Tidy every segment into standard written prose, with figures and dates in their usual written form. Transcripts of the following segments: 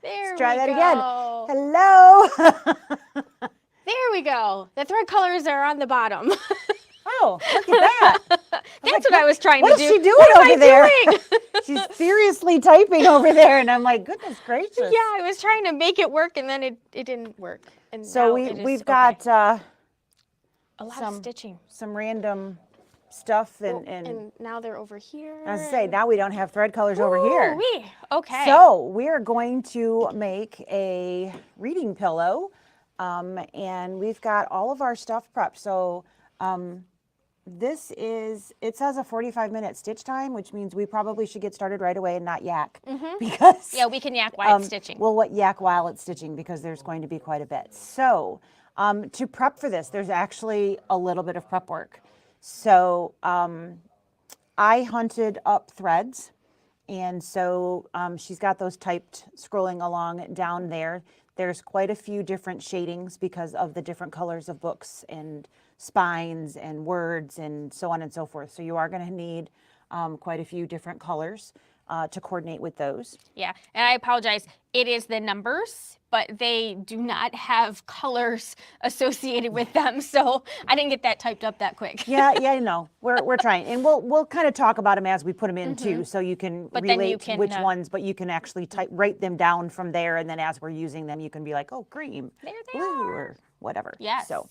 There Let's try we that go. again. Hello. There we go. The thread colors are on the bottom. Oh, look at that. That's what I was trying to do. What is she doing What am over I there? doing? She's furiously typing over there, and I'm like, goodness gracious. Yeah, I was trying to make it work, and then it didn't work. And So now it is, we've got a lot of stitching. some random stuff, And now they're over here. as I say, now we don't have thread colors over here. Ooh-wee. Okay. So we're going to make a reading pillow, and we've got all of our stuff prepped. So it says a 45-minute stitch time, which means we probably should get started right away and not yak. Because yeah, we can yak while it's stitching. We'll yak while it's stitching because there's going to be quite a bit. So to prep for this, there's actually a little bit of prep work. So I hunted up threads, and so she's got those typed scrolling along down there. There's quite a few different shadings because of the different colors of books and spines and words and so on and so forth. So you are going to need quite a few different colors to coordinate with those. Yeah, and I apologize. It is the numbers, but they do not have colors associated with them, so I didn't get that typed up that quick. Yeah, no, we're trying, and we'll kind of talk about them as we put them in too, so you can relate which ones, but you can actually write them down from there, and then as we're using them, you can be like, oh, green, There they blue, are. or whatever. Yes. So.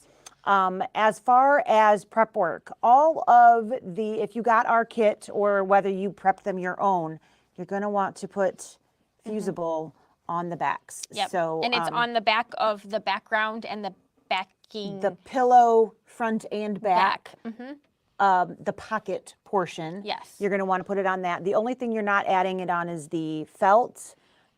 As far as prep work, if you got our kit or whether you prepped them your own, you're going to want to put fusible on the backs. Yep. So, and it's on the back of the background and the backing. The pillow front and back. Mm-hmm. The pocket portion. Yes. You're going to want to put it on that. The only thing you're not adding it on is the felt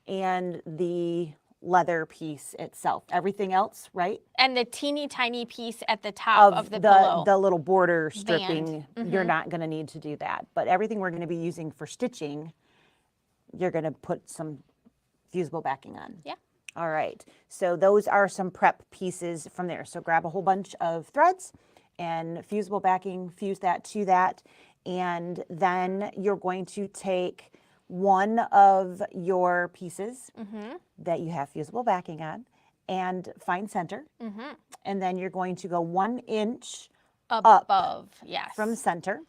and the leather piece itself. Everything else, right? And the teeny tiny piece at the top of the pillow. The little border stripping, you're not going to need to do that. But everything we're going to be using for stitching, you're going to put some fusible backing on. Yeah. All right. So those are some prep pieces from there. So grab a whole bunch of threads and fusible backing, fuse that to that. And then you're going to take one of your pieces that you have fusible backing on and find center. And then you're going to go 1 inch above, yes, from center.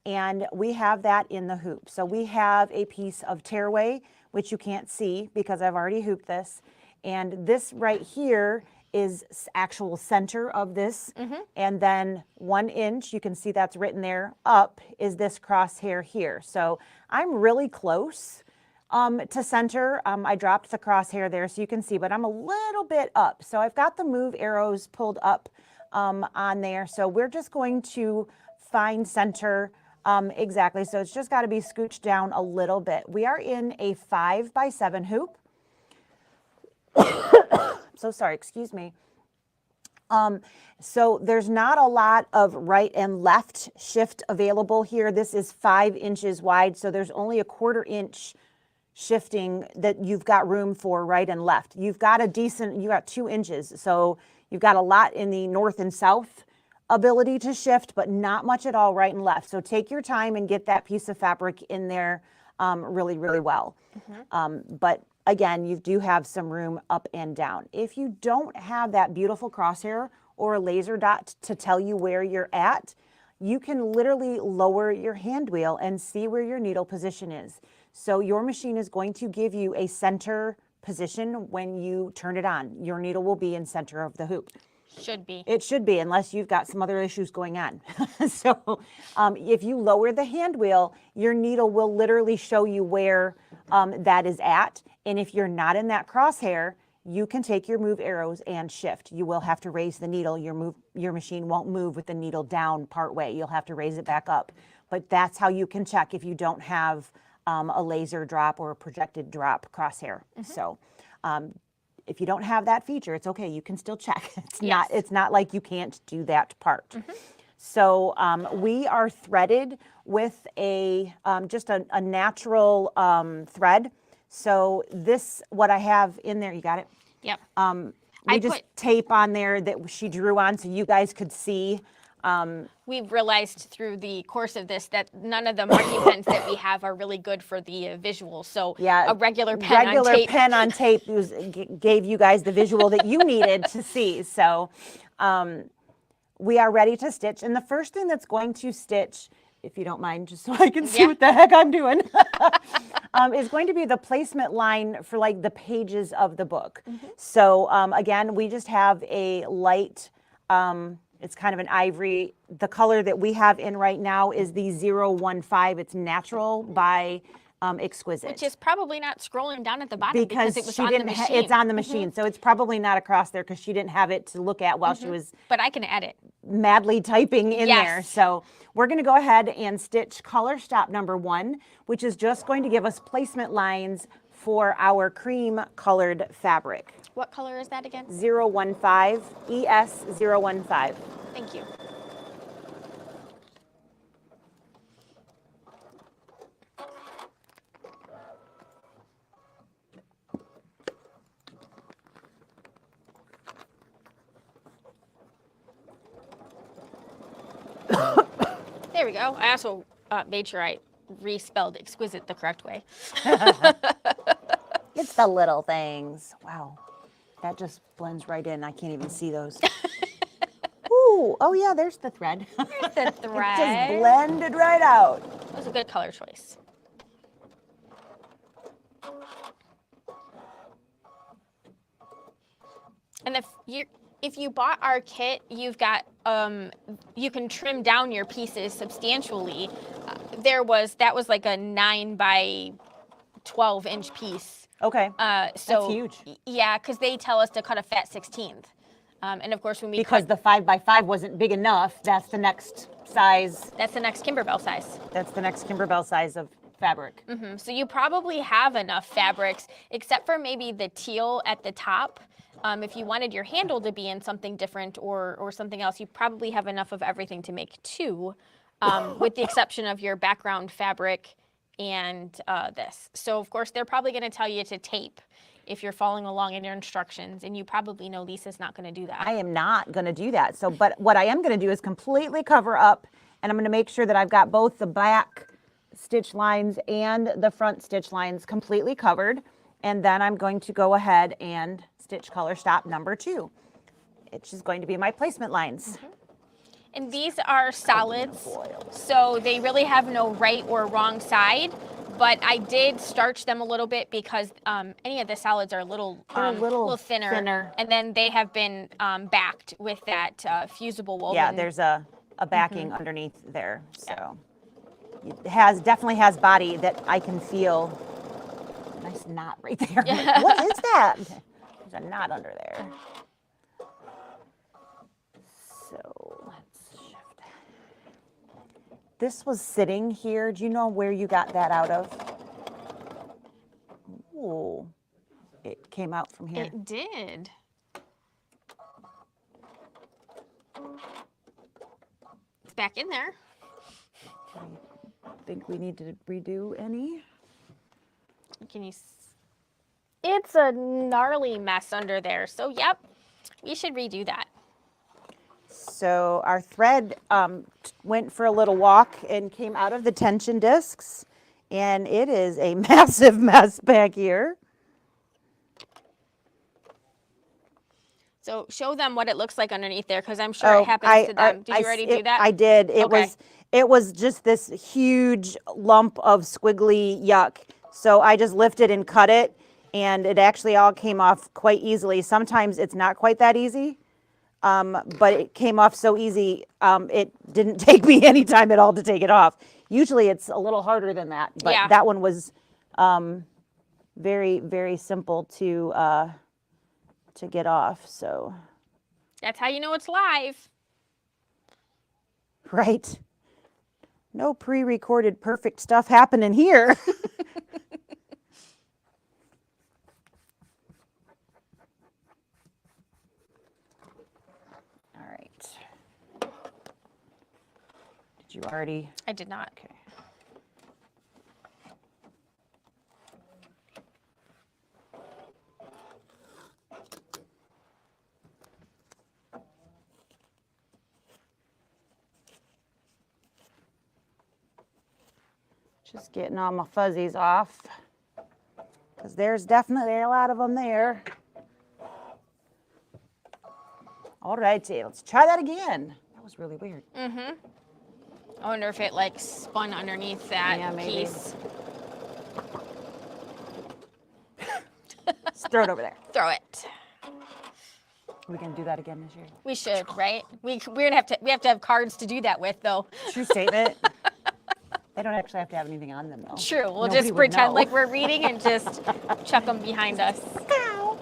And we have that in the hoop. So we have a piece of tearaway, which you can't see because I've already hooped this. And this right here is actual center of this. And then 1 inch, you can see that's written there, up is this crosshair here. So I'm really close to center. I dropped the crosshair there so you can see, but I'm a little bit up. So I've got the move arrows pulled up on there. So we're just going to find center exactly. So it's just got to be scooched down a little bit. We are in a 5x7 hoop. So sorry, excuse me. So there's not a lot of right and left shift available here. This is 5 inches wide, so there's only a 1/4 inch shifting that you've got room for right and left. You've got 2 inches, so you've got a lot in the north and south ability to shift, but not much at all right and left. So take your time and get that piece of fabric in there really, really well. But again, you do have some room up and down. If you don't have that beautiful crosshair or a laser dot to tell you where you're at, you can literally lower your hand wheel and see where your needle position is. So your machine is going to give you a center position when you turn it on. Your needle will be in center of the hoop. Should be. It should be, unless you've got some other issues going on. So if you lower the hand wheel, your needle will literally show you where that is at. And if you're not in that crosshair, you can take your move arrows and shift. You will have to raise the needle. Your machine won't move with the needle down part way. You'll have to raise it back up. But that's how you can check if you don't have a laser drop or a projected drop crosshair. So if you don't have that feature, it's okay. You can still check. It's not like you can't do that part. So we are threaded with just a natural thread. So what I have in there, you got it? Yep. We just tape on there that she drew on so you guys could see We've realized through the course of this that none of the marking pens that we have are really good for the visual. So Yeah, a regular pen on tape gave you guys the visual that you needed to see. So we are ready to stitch. And the first thing that's going to stitch, if you don't mind, just so I can see what the heck I'm doing, is going to be the placement line for like the pages of the book. So again, we just have a light, it's kind of an ivory. The color that we have in right now is the 015. It's natural by Exquisite. Which is probably not scrolling down at the bottom because it was she on didn't the machine. it's on the machine, so it's probably not across there because she didn't have it to look at while she was But I can edit. madly typing in there. Yes. So we're going to go ahead and stitch color stop number 1, which is just going to give us placement lines for our cream colored fabric. What color is that again? 015, ES 015. Thank you. There we go. I also made sure I respelled exquisite the correct way. It's the little things. Wow. That just blends right in. I can't even see those. Ooh, oh yeah, there's the thread. There's the thread. It just blended right out. That was a good color choice. And if you bought our kit, you've got you can trim down your pieces substantially. That was like a 9 by 12 inch piece. Okay. So that's huge. Yeah, because they tell us to cut a fat 16th. And of course, when we because the 5 by 5 wasn't big enough, that's the next size. That's the next Kimberbell size. That's the next Kimberbell size of fabric. So you probably have enough fabrics, except for maybe the teal at the top. If you wanted your handle to be in something different or something else, you probably have enough of everything to make 2, with the exception of your background fabric and this. So of course, they're probably going to tell you to tape if you're following along in your instructions, and you probably know Lisa's not going to do that. I am not going to do that. So, but what I am going to do is completely cover up, and I'm going to make sure that I've got both the back stitch lines and the front stitch lines completely covered. And then I'm going to go ahead and stitch color stop number 2. It's just going to be my placement lines. And these are solids, so they really have no right or wrong side. But I did starch them a little bit because any of the solids are a little thinner. And then they have been backed with that fusible woven. Yeah, there's a backing underneath there. So it definitely has body that I can feel. Nice knot right there. Like, what is that? There's a knot under there. So let's shift. This was sitting here. Do you know where you got that out of? Ooh, it came out from here. It did. It's back in there. I think we need to redo any. Can you? It's a gnarly mess under there. So yep, we should redo that. So our thread went for a little walk and came out of the tension discs, and it is a massive mess back here. So show them what it looks like underneath there, because I'm sure it happens to them. Did you already do that? I did. It was just this huge lump of squiggly yuck. So I just lifted and cut it, and it actually all came off quite easily. Sometimes it's not quite that easy. But it came off so easy, it didn't take me any time at all to take it off. Usually it's a little harder than that, but that one was very, very simple to get off. So that's how you know it's live. Right. No pre-recorded perfect stuff happening here. You already? I did not. Okay. Just getting all my fuzzies off, because there's definitely a lot of them there. All righty, let's try that again. That was really weird. I wonder if it like spun underneath that Yeah, maybe. piece. Just throw it over there. Throw it. We can do that again this year. We should, right? We're gonna have to have cards to do that with, though. True statement. They don't actually have to have anything on them, though. True. We'll Nobody just would pretend know. like we're reading and just chuck them behind us. Ow.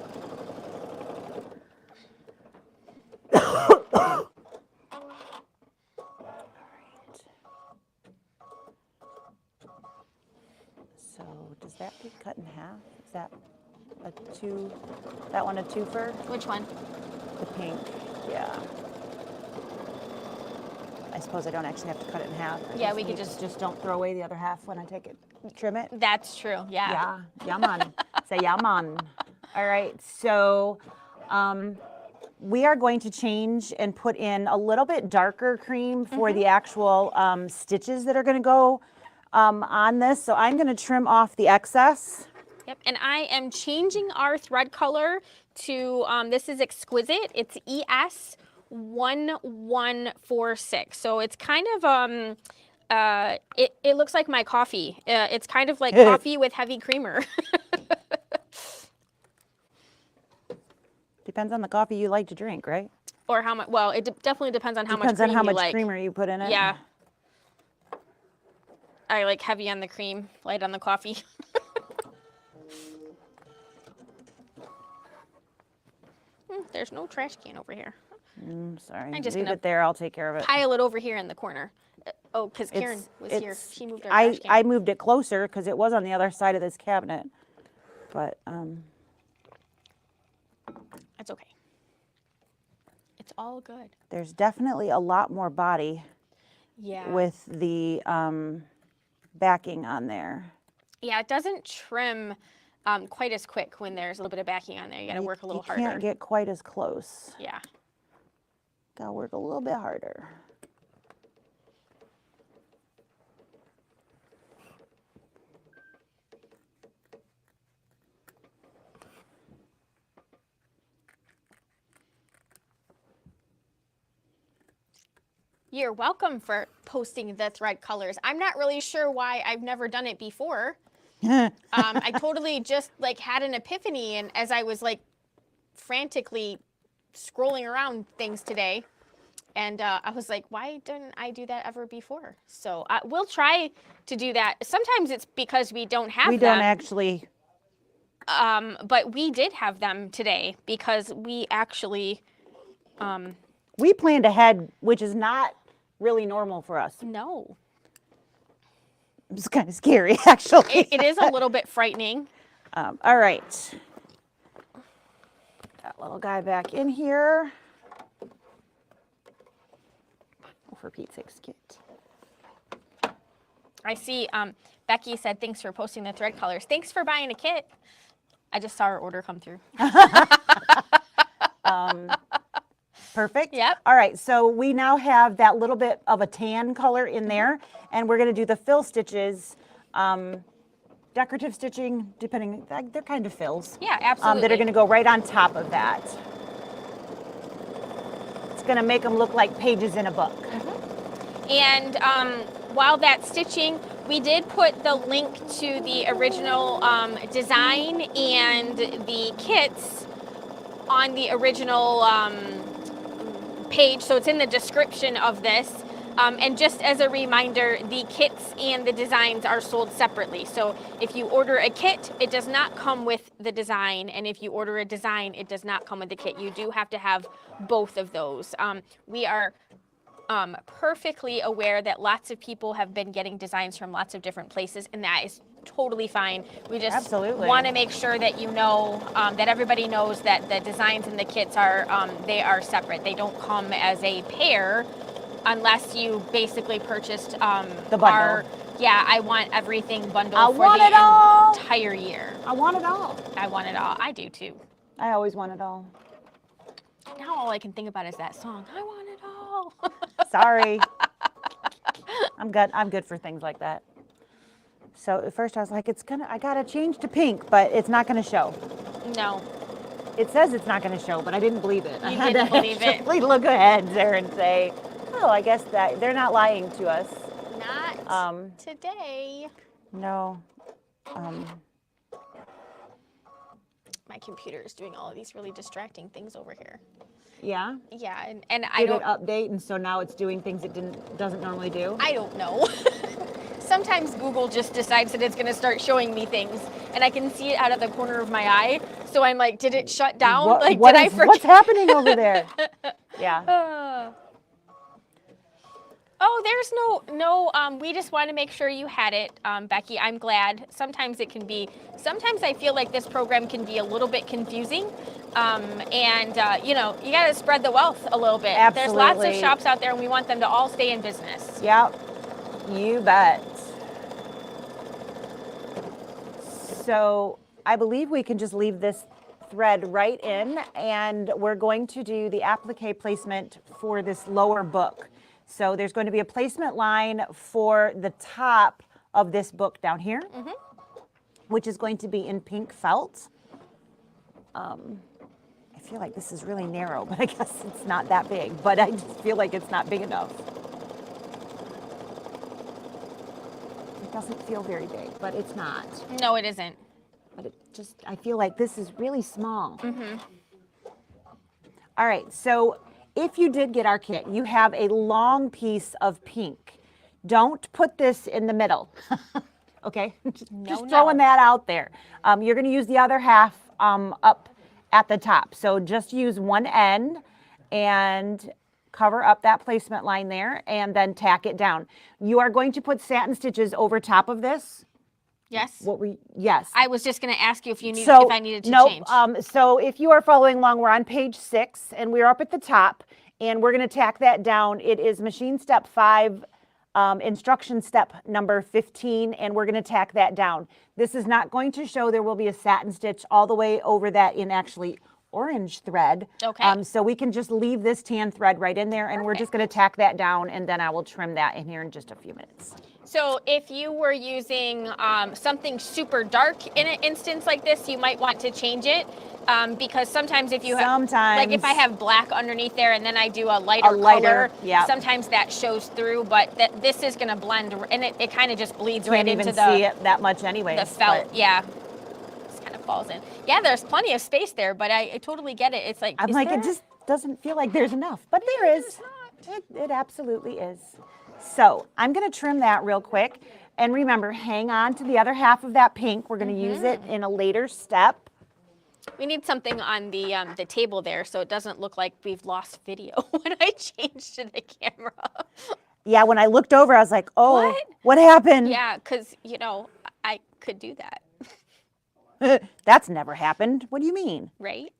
So does that get cut in half? Is that a two? That one a twofer? Which one? The pink. Yeah. I suppose I don't actually have to cut it in half. I Yeah, we could need- just- don't throw away the other half when I take it. Trim it. That's true. Yeah. Yeah, yaman. Say yaman. All right, so we are going to change and put in a little bit darker cream for the actual stitches that are going to go on this. So I'm going to trim off the excess. Yep. And I am changing our thread color to this is Exquisite. It's ES 1146. So it's kind of it looks like my coffee. It's kind of like coffee with heavy creamer. Depends on the coffee you like to drink, right? Or how much? Well, it definitely depends on how much Depends cream on how you much like. creamer you put in it. Yeah. I like heavy on the cream, light on the coffee. There's no trash can over here. Sorry, I'm just leave gonna it there. I'll take care of it. Pile it over here in the corner. Oh, because Karen was here. It's- She moved our trash can. I moved it closer because it was on the other side of this cabinet. But It's okay. It's all good. there's definitely a lot more body Yeah. with the backing on there. Yeah, it doesn't trim quite as quick when there's a little bit of backing on there. You got to work a little you harder. can't get quite as close. Yeah. Gotta work a little bit harder. You're welcome for posting the thread colors. I'm not really sure why I've never done it before. I totally just like had an epiphany, and as I was like frantically scrolling around things today, and I was like, why didn't I do that ever before? So we'll try to do that. Sometimes it's because we don't have We them. don't actually. But we did have them today because we actually We planned ahead, which is not really normal for us. no. It's kind of scary, actually. It is a little bit frightening. All right. That little guy back in here. Oh, for Pete's sake, Skit. I see Becky said, thanks for posting the thread colors. Thanks for buying a kit. I just saw her order come through. Perfect. Yep. All right, so we now have that little bit of a tan color in there, and we're going to do the fill stitches, decorative stitching, depending, they're kind of fills. Yeah, absolutely. That are going to go right on top of that. It's going to make them look like pages in a book. And while that's stitching, we did put the link to the original design and the kits on the original page, so it's in the description of this. And just as a reminder, the kits and the designs are sold separately. So if you order a kit, it does not come with the design, and if you order a design, it does not come with the kit. You do have to have both of those. We are perfectly aware that lots of people have been getting designs from lots of different places, and that is totally fine. We just Absolutely. want to make sure that you know, that everybody knows that the designs and the kits are, they are separate. They don't come as a pair unless you basically purchased The bundle. yeah, I want everything bundled I for want the it all. entire year. I want it all. I want it all. I do too. I always want it all. Now all I can think about is that song. I want it all. Sorry. I'm good for things like that. So at first I was like, I gotta change to pink, but it's not gonna show. No. It says it's not gonna show, but I didn't believe it. I had didn't to believe it. actually look ahead there and say, oh, I guess that they're not lying to us. Not today. No. My computer is doing all of these really distracting things over here. Yeah. Yeah, and I Did don't it update, and so now it's doing things it doesn't normally do? I don't know. Sometimes Google just decides that it's going to start showing me things, and I can see it out of the corner of my eye. So I'm like, did it shut down? Like, did I forget? What's happening over there? Yeah. Oh, there's no. We just want to make sure you had it, Becky. I'm glad. Sometimes it can be. Sometimes I feel like this program can be a little bit confusing, and you know, you got to spread the wealth a little bit. Absolutely. There's lots of shops out there, and we want them to all stay in business. Yep. You bet. So I believe we can just leave this thread right in, and we're going to do the applique placement for this lower book. So there's going to be a placement line for the top of this book down here, which is going to be in pink felt. I feel like this is really narrow, but I guess it's not that big, but I just feel like it's not big enough. It doesn't feel very big, but it's not. No, it isn't. But it just, I feel like this is really small. All right, so if you did get our kit, you have a long piece of pink. Don't put this in the middle, okay? Just throwing that out there. You're gonna use the other half up at the top. So just use one end and cover up that placement line there and then tack it down. You are going to put satin stitches over top of this. Yes. Yes. I was just going to ask you if you need, if I needed to change. So if you are following along, we're on page 6 and we're up at the top and we're going to tack that down. It is machine step 5, instruction step number 15, and we're going to tack that down. This is not going to show. There will be a satin stitch all the way over that in actually orange thread. Okay. So we can just leave this tan thread right in there, and we're just going to tack that down, and then I will trim that in here in just a few minutes. So if you were using something super dark in an instance like this, you might want to change it because sometimes if you have, like if I have black underneath there and then I do a lighter color, sometimes that shows through, but this is going to blend, and it kind of just bleeds right into the... Can't even see it that much anyway. The felt, yeah. Just kind of falls in. Yeah, there's plenty of space there, but I totally get it. It's like, I'm like, it just doesn't feel like there's enough, but there is. It absolutely is. So I'm going to trim that real quick. And remember, hang on to the other half of that pink. We're going to use it in a later step. We need something on the table there so it doesn't look like we've lost video when I change to the camera. Yeah, when I looked over, I was like, oh, what happened? Yeah, because, you know, I could do that. That's never happened. What do you mean? Right?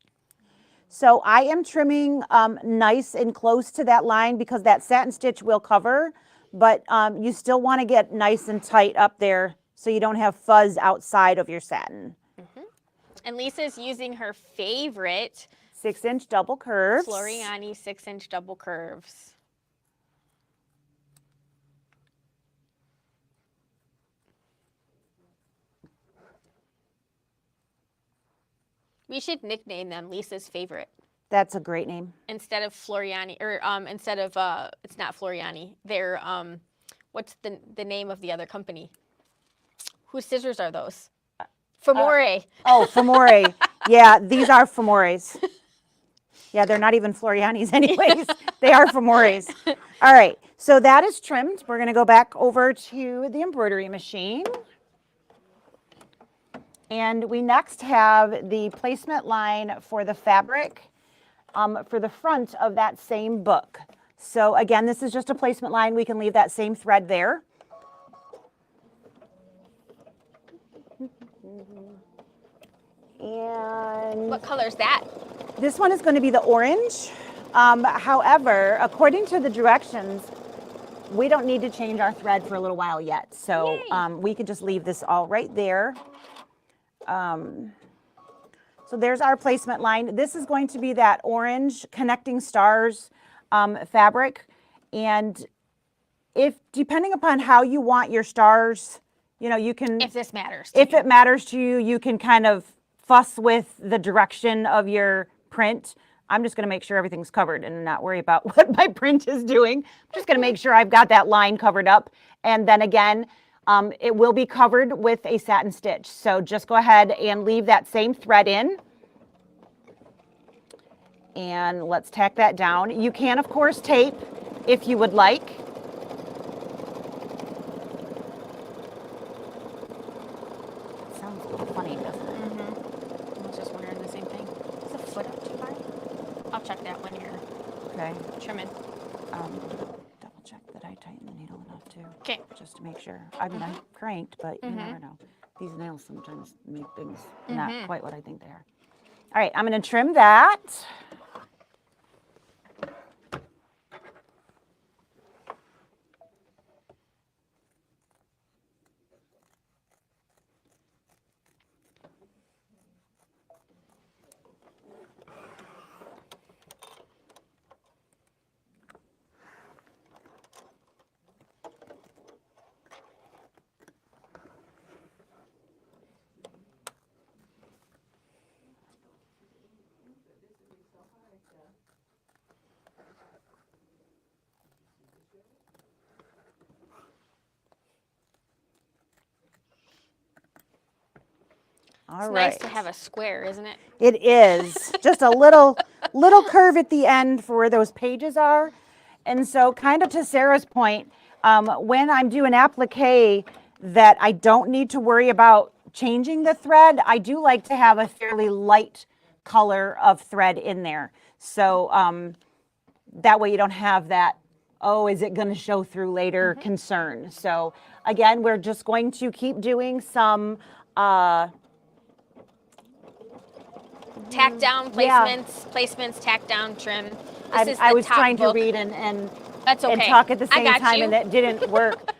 So I am trimming nice and close to that line because that satin stitch will cover, but you still want to get nice and tight up there so you don't have fuzz outside of your satin. And Lisa's using her favorite 6-inch double curves. Floriani 6-inch double curves. We should nickname them Lisa's favorite. That's a great name. Instead of Floriani, or instead of, it's not Floriani. They're, what's the name of the other company? Whose scissors are those? Famore. Famore. Yeah, these are Famores. Yeah, they're not even Floriani's anyways. They are Famores. All right, so that is trimmed. We're gonna go back over to the embroidery machine. And we next have the placement line for the fabric for the front of that same book. So again, this is just a placement line. We can leave that same thread there. And What color is that? this one is going to be the orange. However, according to the directions, we don't need to change our thread for a little while yet. So we can just leave this all right there. So there's our placement line. This is going to be that orange connecting stars fabric. And if, depending upon how you want your stars you know, you can, If this matters to if you. it matters to you, you can kind of fuss with the direction of your print. I'm just going to make sure everything's covered and not worry about what my print is doing. I'm just going to make sure I've got that line covered up. And then again, it will be covered with a satin stitch. So just go ahead and leave that same thread in. And let's tack that down. You can, of course, tape if you would like. Sounds a little funny, doesn't it? I was just wondering the same thing. Is the foot up too high? I'll check that when you're Okay. trimming. Double check that I tighten the needle enough too. Okay. Just to make sure. I mean, I'm cranked, but you never know. These nails sometimes make things not quite what I think they are. All right, I'm going to trim that. All It's right. nice to have a square, isn't it? It is just a little curve at the end for where those pages are. And so kind of to Sarah's point, when I'm doing applique that I don't need to worry about changing the thread, I do like to have a fairly light color of thread in there. So that way you don't have that, oh, is it going to show through later concern. So again, we're just going to keep doing some Tack down Yeah. placements, tack down, trim. I was trying book. to read and That's okay. and talk at the I same got time, you. and that didn't work.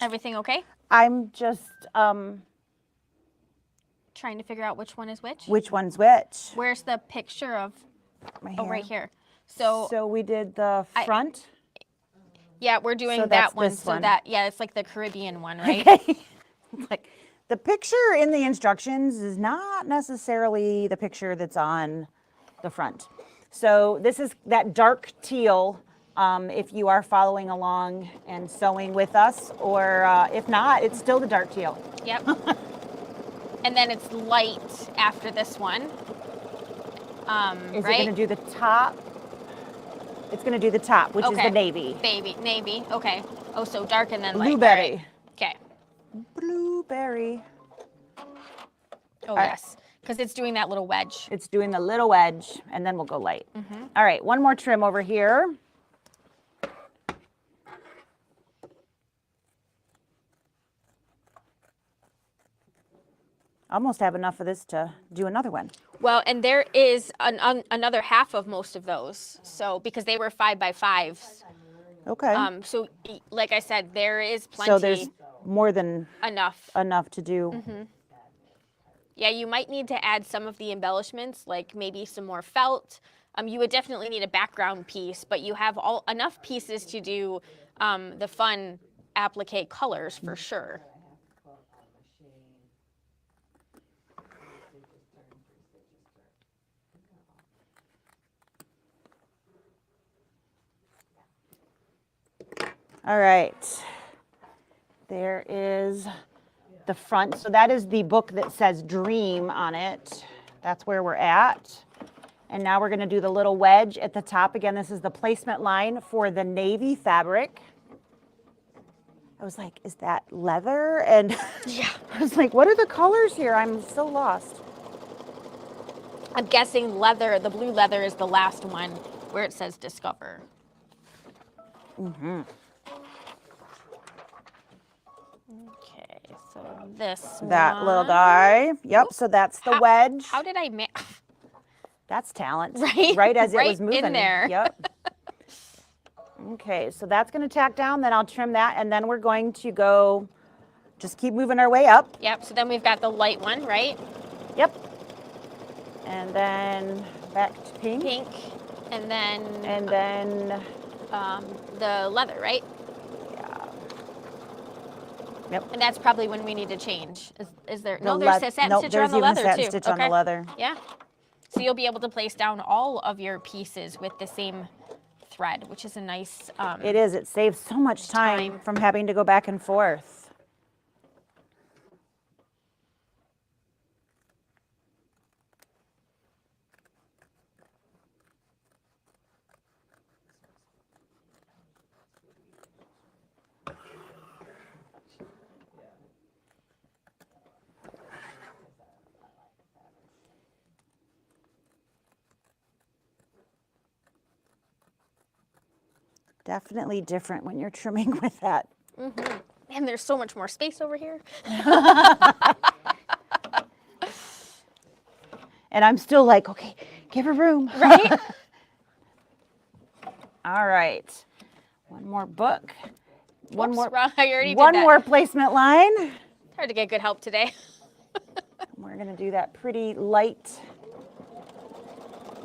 Everything okay? I'm just Trying to figure out which one is which. which one's which? Where's the picture of? My Oh, hair. right here. So we did the front. yeah, we're doing So that that's one. this So one. that it's like the Caribbean one, right? Okay. Like the picture in the instructions is not necessarily the picture that's on the front. So this is that dark teal. If you are following along and sewing with us, or if not, it's still the dark teal. Yep. And then it's light after this one. Is right? it going to do the top? It's going to do the top, which is Okay. the navy. Navy. Okay. Oh, so dark and then light. Blueberry. All right. Okay. Blueberry. Oh, right. yes. Because it's doing that little wedge. It's doing the little wedge, and then we'll go light. All right, one more trim over here. Almost have enough of this to do another one. Well, and there is another half of most of those. So because they were 5x5s. Okay. So like I said, there is plenty. So there's more than enough. enough to do. Yeah, you might need to add some of the embellishments, like maybe some more felt. You would definitely need a background piece, but you have enough pieces to do the fun applique colors for sure. All right. There is the front. So that is the book that says Dream on it. That's where we're at. And now we're going to do the little wedge at the top. Again, this is the placement line for the navy fabric. I was like, is that leather? And Yeah. I was like, what are the colors here? I'm so lost. I'm guessing leather, the blue leather is the last one where it says Discover. Okay, so That little one. guy. Yep, so that's the wedge. How did I make? That's talent. Right? Right as it Right was moving. in there. Yep. Okay, so that's going to tack down. Then I'll trim that. And then we're going to go just keep moving our way up. Yep, so then we've got the light one, right? Yep. And then back to pink. Pink, and then the leather, right? Yeah. Yep. And that's probably when we need to change. Is there? No, Nope, there's a satin stitch on the leather satin too. stitch on the leather. Yeah. So you'll be able to place down all of your pieces with the same thread, which is a nice. It is. It saves so much time from having to go back and forth. Definitely different when you're trimming with that. Mm-hmm. And there's so much more space over here. And I'm still like, okay, give her room. Right? All right. One more book. One more. I already did One that. more placement line. Hard to get good help today. We're going to do that pretty light.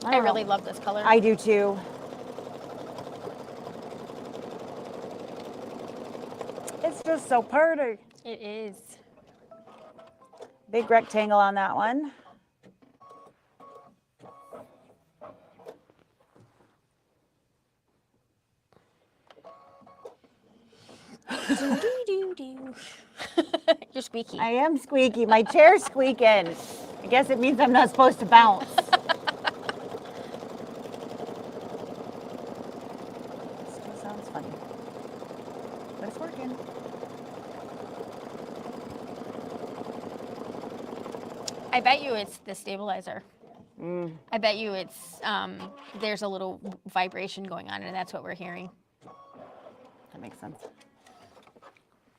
I really love this color. I do too. It's just so pretty. It is. Big rectangle on that one. You're squeaky. I am squeaky. My chair's squeaking. I guess it means I'm not supposed to bounce. Still sounds funny. But it's working. I bet you it's the stabilizer. I bet you it's there's a little vibration going on, and that's what we're hearing. That makes sense.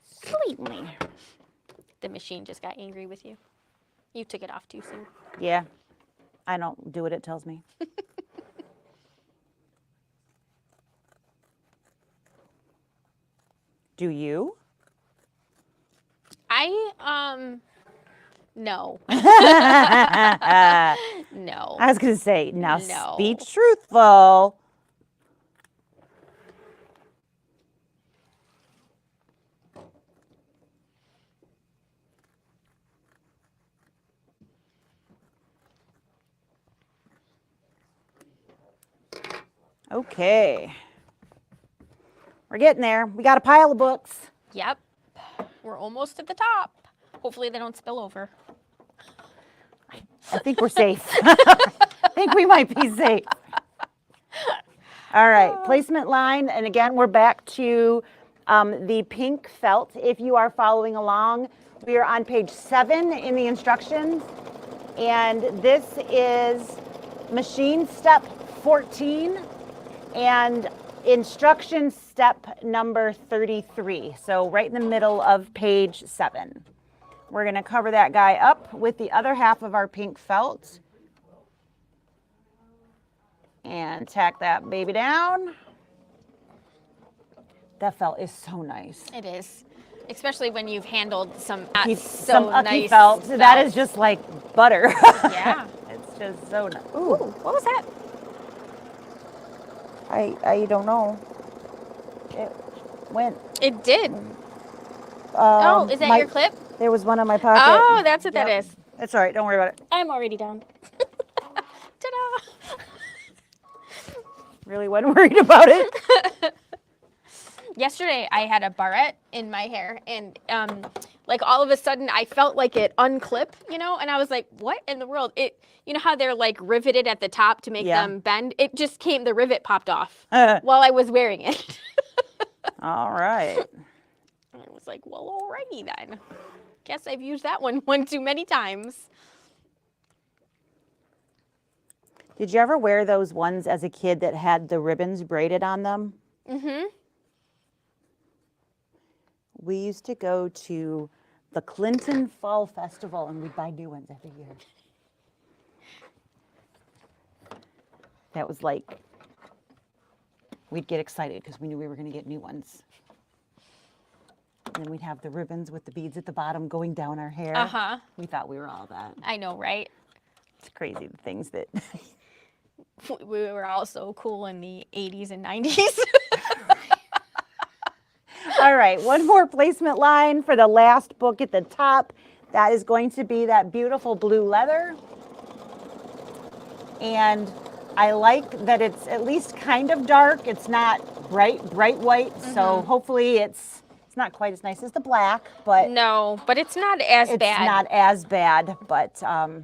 Sweetly. The machine just got angry with you. You took it off too soon. Yeah. I don't do what it tells me. Do you? No. No. I was going to say, now No. speak truthful. Okay. We're getting there. We got a pile of books. Yep. We're almost at the top. Hopefully they don't spill over. I think we're safe. I think we might be safe. All right, placement line. And again, we're back to the pink felt. If you are following along, we are on page 7 in the instructions. And this is machine step 14 and instruction step number 33. So right in the middle of page 7. We're going to cover that guy up with the other half of our pink felt. And tack that baby down. That felt is so nice. It is. Especially when you've handled some Some Ucky nice felt. That is just like butter. Yeah. It's just so nice. Ooh, what was that? I don't know. It went. It did. Oh, is that your clip? There was one on my pocket. Oh, that's what that Yep. is. That's all right. Don't worry about it. I'm already down. Ta-da! Really wasn't worried about it. Yesterday, I had a barrette in my hair, and like all of a sudden, I felt like it unclip, you know, and I was like, "What in the world?" You know how they're like riveted at the top to make them bend? It just came, the rivet popped off while I was wearing it. All right. I was like, "Well, alrighty then. Guess I've used that one too many times." Did you ever wear those ones as a kid that had the ribbons braided on them? Mm-hmm. We used to go to the Clinton Fall Festival and we'd buy new ones every year. That was like, we'd get excited because we knew we were going to get new ones. And then we'd have the ribbons with the beads at the bottom going down our hair. Uh-huh. We thought we were all that. I know, right? It's crazy the things that... We were all so cool in the 80s and 90s. All right, one more placement line for the last book at the top. That is going to be that beautiful blue leather. And I like that it's at least kind of dark. It's not bright white. So hopefully it's not quite as nice as the black, but No, but it's not as it's bad. not as bad. But all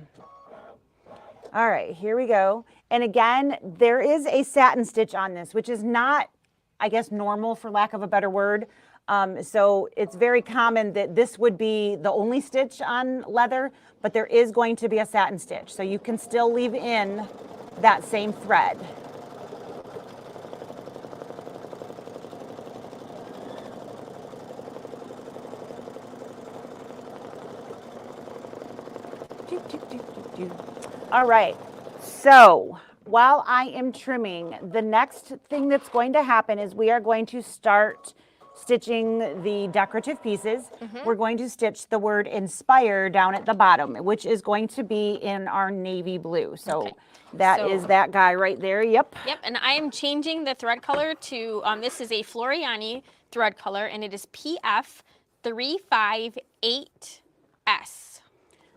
right, here we go. And again, there is a satin stitch on this, which is not, I guess, normal for lack of a better word. So it's very common that this would be the only stitch on leather, but there is going to be a satin stitch. So you can still leave in that same thread. All right, so while I am trimming, the next thing that's going to happen is we are going to start stitching the decorative pieces. We're going to stitch the word inspire down at the bottom, which is going to be in our navy blue. So that is that guy right there. Yep. Yep, and I am changing the thread color to, this is a Floriani thread color, and it is PF 358S.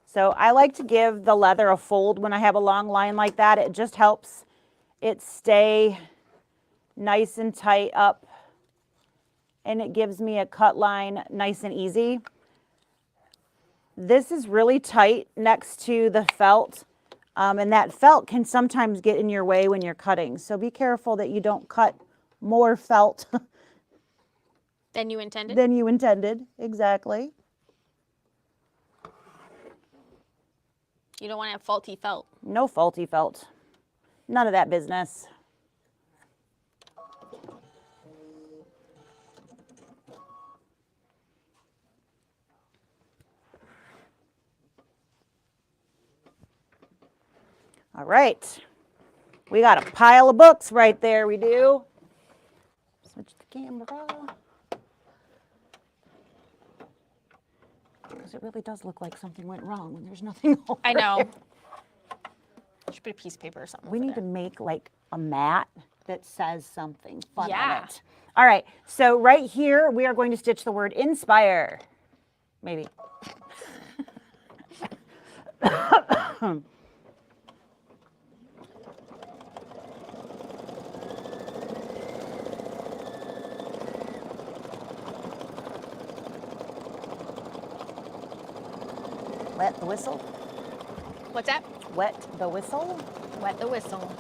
So I like to give the leather a fold when I have a long line like that. It just helps it stay nice and tight up, and it gives me a cut line nice and easy. This is really tight next to the felt, and that felt can sometimes get in your way when you're cutting. So be careful that you don't cut more felt Than you intended? than you intended. Exactly. You don't want to have faulty felt. No faulty felt. None of that business. All right. We got a pile of books right there, we do. Switch the camera. Because it really does look like something went wrong when there's nothing over I know. it. Should put a piece of paper or something. We over need there. to make like a mat that says something fun Yeah. on it. All right, so right here, we are going to stitch the word inspire. Maybe. Wet the whistle. What's that? Wet the whistle. Wet the whistle.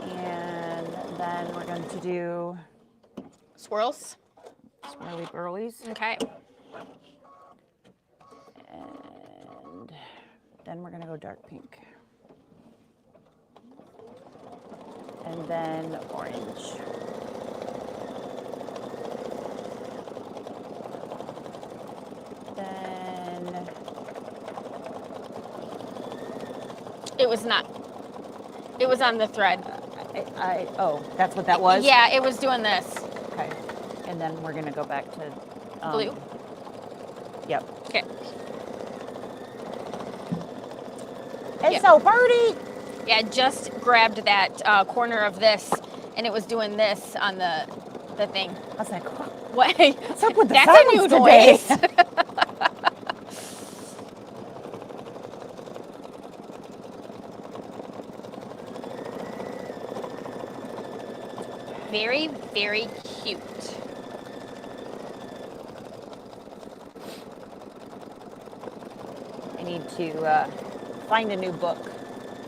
And then we're going to do Swirls. swirly burlies. Okay. And then we're going to go dark pink. And then orange. Then It was not. It was on the thread. oh, that's what that was? Yeah, it was doing this. Okay. And then we're going to go back to Blue. Yep. Okay. It's Yep. so pretty. Yeah, just grabbed that corner of this, and it was doing this on the thing. I was like, What? what's up with the That's a sounds new today? noise. Very, very cute. I need to find a new book,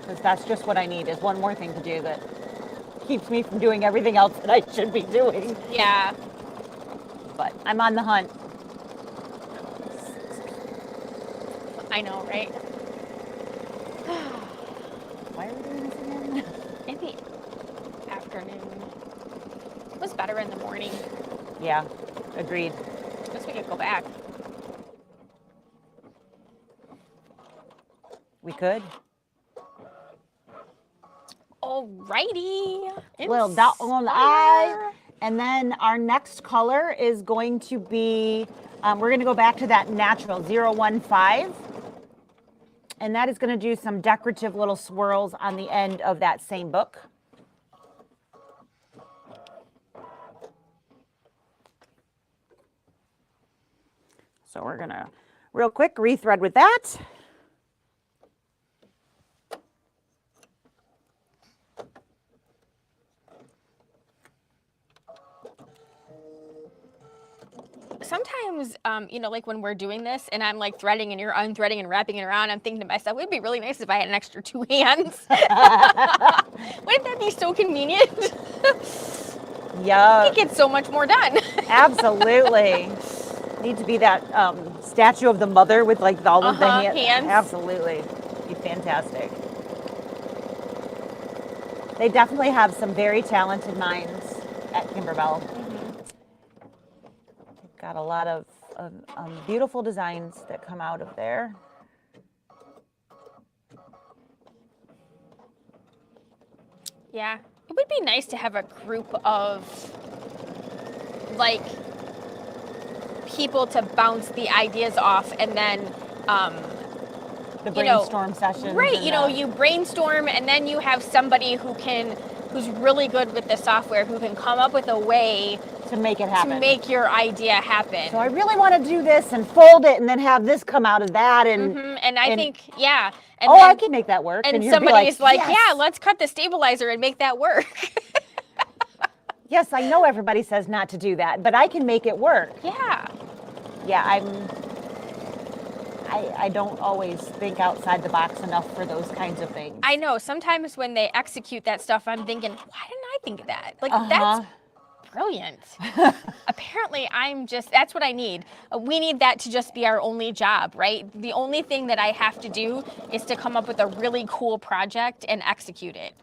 because that's just what I need, is one more thing to do that keeps me from doing everything else that I should be doing. Yeah. But I'm on the hunt. I know, right? Why are we doing this again? In the afternoon. It was better in the morning. Yeah, agreed. I guess we could go back. We could. Alrighty. Well, that one eye. And then our next color is going to be, we're going to go back to that natural 015. And that is going to do some decorative little swirls on the end of that same book. So we're going to, real quick, rethread with that. Sometimes, you know, like when we're doing this and I'm like threading and you're unthreading and wrapping it around, I'm thinking to myself, it'd be really nice if I had an extra 2 hands. Wouldn't that be so convenient? Yeah. You get so much more done. Absolutely. Need to be that statue of the mother with like all of the hands. Absolutely. Be fantastic. They definitely have some very talented minds at Kimberbell. They've got a lot of beautiful designs that come out of there. Yeah, it would be nice to have a group of like people to bounce the ideas off and then the brainstorm session. Right, you know, you brainstorm and then you have somebody who's really good with the software who can come up with a way to make it happen. To make your idea happen. So I really want to do this and fold it and then have this come out of that and I think, yeah. And oh, then, I can make that work. And somebody's like, yes. Yeah, let's cut the stabilizer and make that work. Yes, I know everybody says not to do that, but I can make it work. Yeah. Yeah, I don't always think outside the box enough for those kinds of things. I know. Sometimes when they execute that stuff, I'm thinking, why didn't I think of that? Like, that's brilliant. Apparently, that's what I need. We need that to just be our only job, right? The only thing that I have to do is to come up with a really cool project and execute it.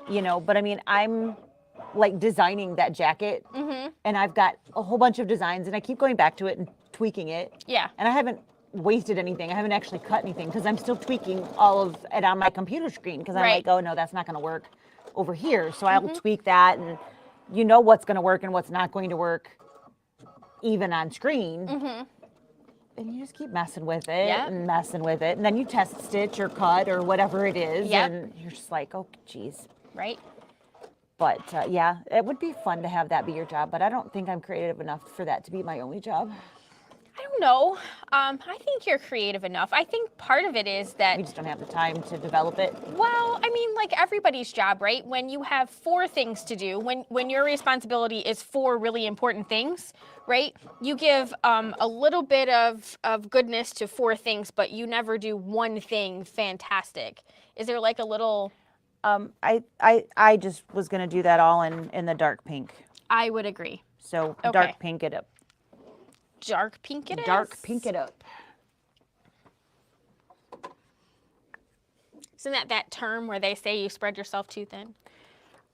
You know, but I mean, I'm like designing that jacket and I've got a whole bunch of designs and I keep going back to it and tweaking it. Yeah. And I haven't wasted anything. I haven't actually cut anything because I'm still tweaking all of it on my computer screen because I'm like, oh no, that's not going to work over here. So I'll tweak that and you know what's going to work and what's not going to work even on screen. And you just keep messing with it and messing with it. And then you test stitch or cut or whatever it is. And you're just like, oh, geez. Right. But yeah, it would be fun to have that be your job. But I don't think I'm creative enough for that to be my only job. I don't know. I think you're creative enough. I think part of it is that we just don't have the time to develop it. Well, I mean, like everybody's job, right? When you have 4 things to do, when your responsibility is 4 really important things, right? You give a little bit of goodness to 4 things, but you never do one thing fantastic. Is there like a little? I just was gonna do that all in the dark pink. I would agree. So dark pink it up. Dark pink it is? Dark pink it up. Isn't that term where they say you spread yourself too thin?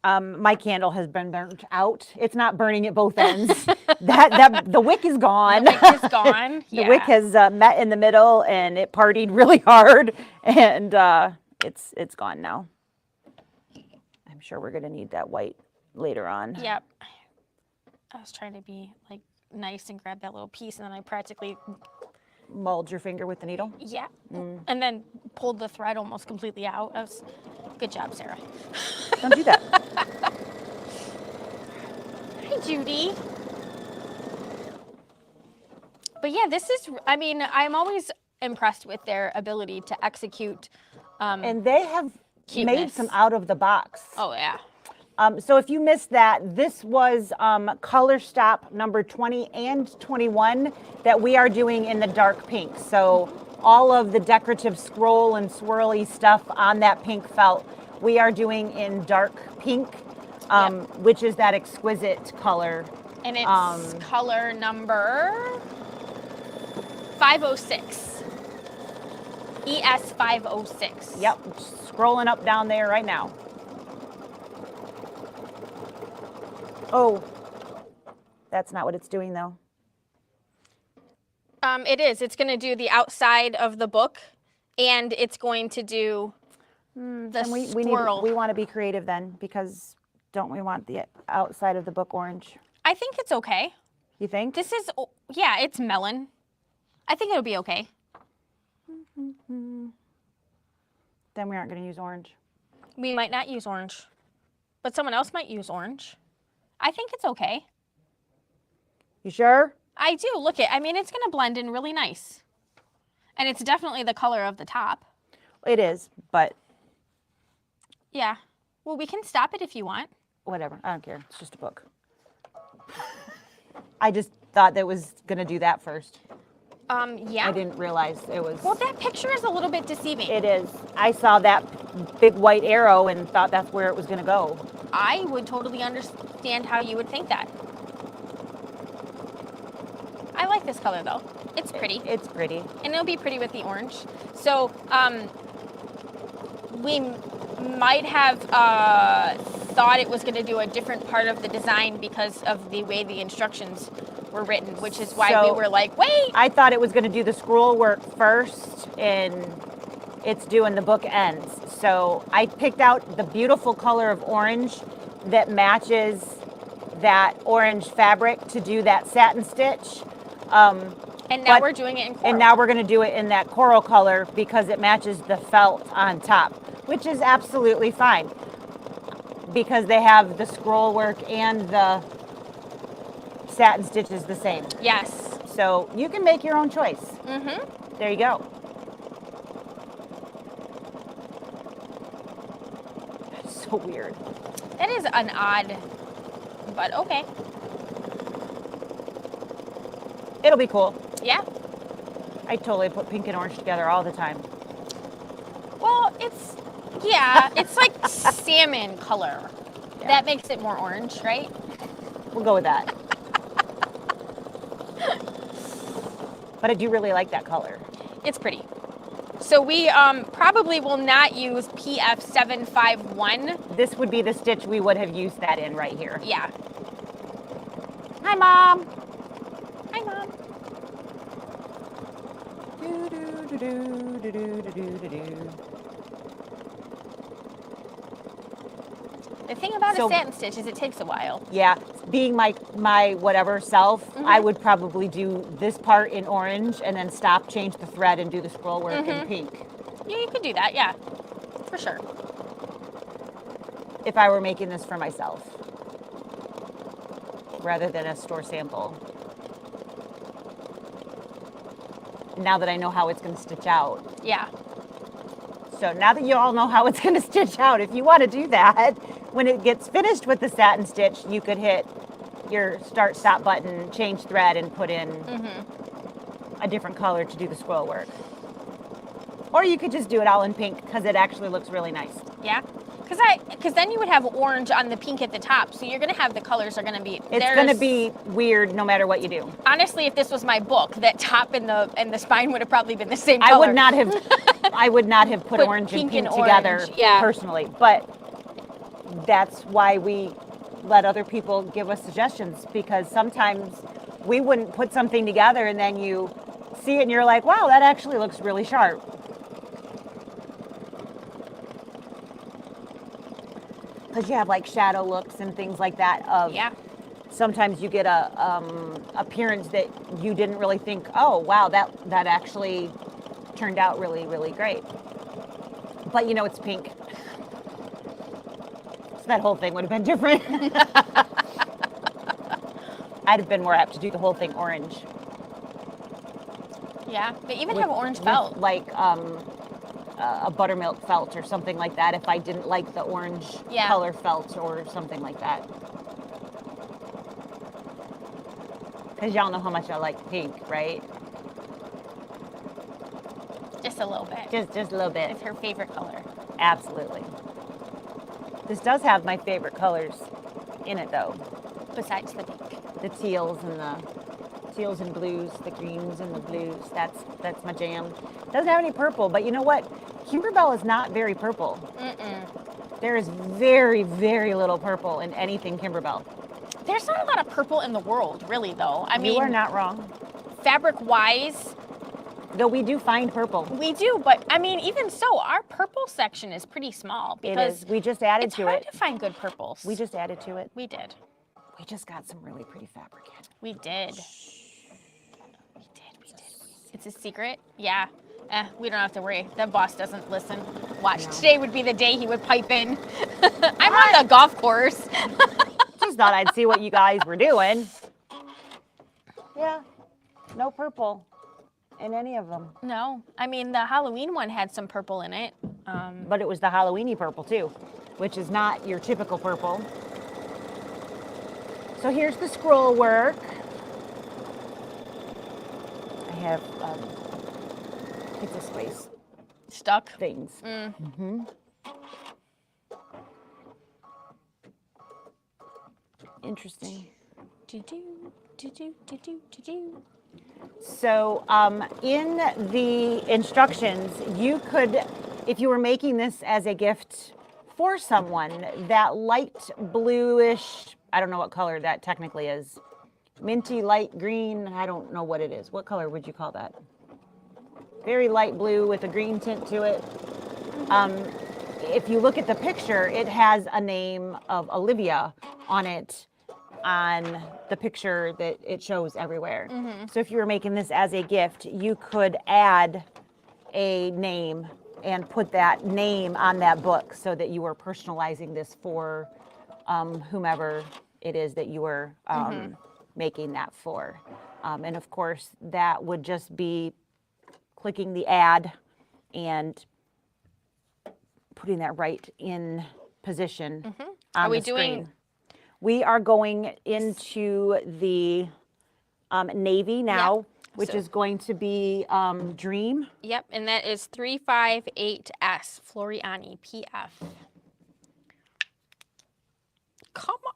My candle has been burnt out. It's not burning at both ends. The wick is gone. The wick is gone. The wick has met in the middle and it partied really hard and it's gone now. I'm sure we're gonna need that white later on. Yep. I was trying to be like nice and grab that little piece and then I practically mauled your finger with the needle? Yeah. And then pulled the thread almost completely out. That was good job, Sarah. Don't do that. Hi, Judy. But yeah, this is, I mean, I'm always impressed with their ability to execute. And they have cuteness. Made some out of the box. Oh, yeah. So if you missed that, this was color stop number 20 and 21 that we are doing in the dark pink. So all of the decorative scroll and swirly stuff on that pink felt, we are doing in dark pink, which is that exquisite color. And it's color number 506. ES 506. Yep, scrolling up down there right now. Oh, that's not what it's doing though. It is. It's going to do the outside of the book, and it's going to do the we swirl. We want to be creative then, because don't we want the outside of the book orange? I think it's okay. You think? This is, yeah, it's melon. I think it'll be okay. Then we aren't going to use orange. We might not use orange, but someone else might use orange. I think it's okay. You sure? I do. Look it. I mean, it's going to blend in really nice. And it's definitely the color of the top. It is, but Yeah. Well, we can stop it if you want. whatever. I don't care. It's just a book. I just thought that was going to do that first. Yeah. I didn't realize it was. Well, that picture is a little bit deceiving. It is. I saw that big white arrow and thought that's where it was going to go. I would totally understand how you would think that. I like this color though. It's pretty. It's pretty. And it'll be pretty with the orange. So we might have thought it was going to do a different part of the design because of the way the instructions were written, which is why we So- were like, wait. I thought it was going to do the scroll work first, and it's doing the book ends. So I picked out the beautiful color of orange that matches that orange fabric to do that satin stitch. And now but- we're doing it in coral. And now we're going to do it in that coral color because it matches the felt on top, which is absolutely fine because they have the scroll work and the satin stitches the same. Yes. So you can make your own choice. Mm-hmm. There you go. So weird. That is an odd, but okay. It'll be cool. Yeah. I totally put pink and orange together all the time. Well, it's like salmon color. Yeah. That makes it more orange, right? We'll go with that. But I do really like that color. It's pretty. So we probably will not use PF751. This would be the stitch we would have used that in right here. Yeah. Hi, Mom. Hi, Mom. The thing about So- a satin stitch is it takes a while. Yeah, being my whatever self, I would probably do this part in orange and then stop, change the thread, and do the scroll work in pink. Yeah, you could do that. Yeah, for sure. If I were making this for myself, rather than a store sample. Now that I know how it's going to stitch out. Yeah. So now that you all know how it's going to stitch out, if you want to do that, when it gets finished with the satin stitch, you could hit your start stop button, change thread, and put in a different color to do the scroll work. Or you could just do it all in pink because it actually looks really nice. Yeah. Because then you would have orange on the pink at the top, so you're gonna have the colors are gonna be. It's going to be weird no matter what you do. Honestly, if this was my book, that top and the spine would have probably been the same color. I would not have put orange and pink pink and together orange, yeah. personally, but that's why we let other people give us suggestions, because sometimes we wouldn't put something together and then you see it and you're like, wow, that actually looks really sharp. Because you have like shadow looks and things like that of Yeah. sometimes you get a appearance that you didn't really think, oh wow, that actually turned out really, really great. But you know it's pink. So that whole thing would have been different. I'd have been more apt to do the whole thing orange. Yeah. They even With- have orange with, felt. like a buttermilk felt or something like that if I didn't like the orange Yeah. color felt or something like that. Because y'all know how much I like pink, right? Just a little bit. Just a little bit. It's her favorite color. Absolutely. This does have my favorite colors in it though. Besides the pink. The teals and blues, the greens and the blues. That's my jam. Doesn't have any purple, but you know what? Kimberbell is not very purple. There is very, very little purple in anything Kimberbell. There's not a lot of purple in the world, really, though. I mean, You are not wrong. fabric-wise, Though we do find purple. We do, but I mean, even so, our purple section is pretty small It because is. We just added it's to hard it. to find good purples. We just added to it. We did. We just got some really pretty fabric in. We did. We did. It's a secret? Yeah. We don't have to worry. The boss doesn't listen. Watch. No. Today would be the day he would pipe in. I'm on the golf course. Just thought I'd see what you guys were doing. Yeah. No purple in any of them. No. I mean, the Halloween one had some purple in it. But it was the Halloweeny purple too, which is not your typical purple. So here's the scroll work. I have pizza space Stuck. things. Mm-hmm. Interesting. So in the instructions, you could, if you were making this as a gift for someone, that light bluish, I don't know what color that technically is, minty light green, I don't know what it is. What color would you call that? Very light blue with a green tint to it. If you look at the picture, it has a name of Olivia on it, on the picture that it shows everywhere. So if you were making this as a gift, you could add a name and put that name on that book so that you were personalizing this for whomever it is that you were making that for. And of course, that would just be clicking the add and putting that right in position on the screen. We are going into the navy now, which is going to be Dream. Yep, and that is 358S, Floriani, PF. Come on.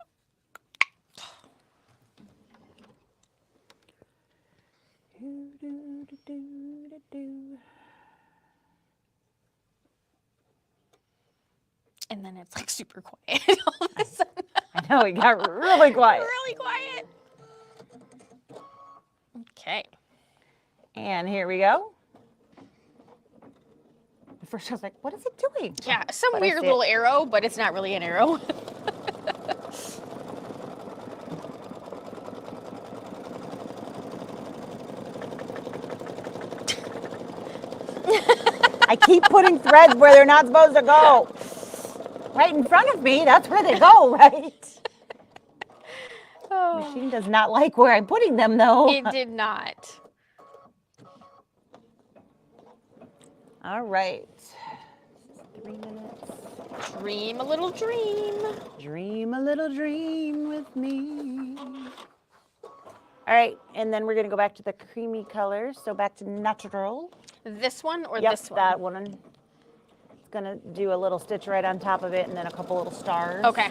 And then it's like super quiet all of a sudden. I know, it got really quiet. Really quiet. Okay. And here we go. At first I was like, what is it doing? Yeah, some But I weird see little it. arrow, but it's not really an arrow. I keep putting threads where they're not supposed to go. Right in front of me, that's where they go, right? Oh, Machine does not like where I'm putting them, though. it did not. All right. 3 minutes. Dream a little dream. Dream a little dream with me. All right, and then we're going to go back to the creamy colors. So back to natural. This one or Yep, this one? that one. It's going to do a little stitch right on top of it and then a couple little stars. Okay.